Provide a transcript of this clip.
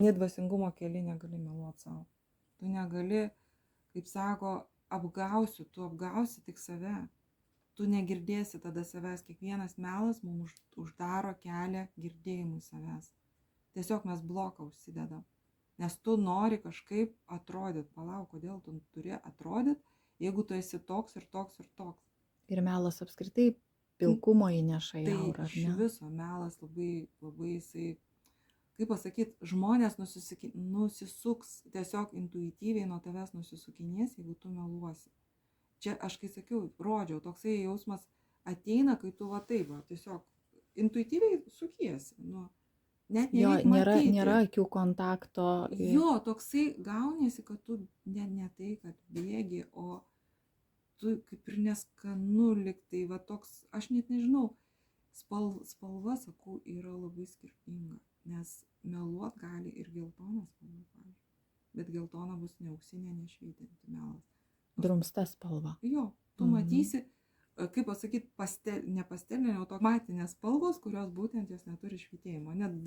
Nedvasingumo keli negali meluoti savo. Tu negali, kaip sako, tu apgausi tik save. Tu negirdėsi tada savęs. Kiekvienas melas mums uždaro kelią girdėjimui savęs. Tiesiog mes bloką užsidedam. Nes tu nori kažkaip atrodyti. Palauk, kodėl tu turi atrodyti, jeigu tu esi toks ir toks ir toks. Ir melas apskritai pilkumo įneša į Tai aurą, ar iš ne? viso melas labai, labai jisai, kaip pasakyti, žmonės nusisuks tiesiog intuityviai nuo tavęs nusisukinės, jeigu tu meluosi. Čia aš kai sakiau, rodžiau, toksai jausmas ateina, kai tu va taip, va, tiesiog intuityviai sukiesi. Nu, net Jo, nereik nėra matyti. akių kontakto. Jo, toksai gauniesi, kad tu ne tai, kad bėgi, o tu kaip ir neskanu liktai, va toks, aš net nežinau, spalva, sakau, yra labai skirtinga, nes meluot gali ir geltonas spalva, pavyzdžiui. Bet geltona bus ne auksinė, ne švytinti melas. Drumsta spalva. Jo, tu matysi, kaip pasakyti, ne pastelinė, o to matinės spalvos, kurios būtent jos neturi švytėjimo. Net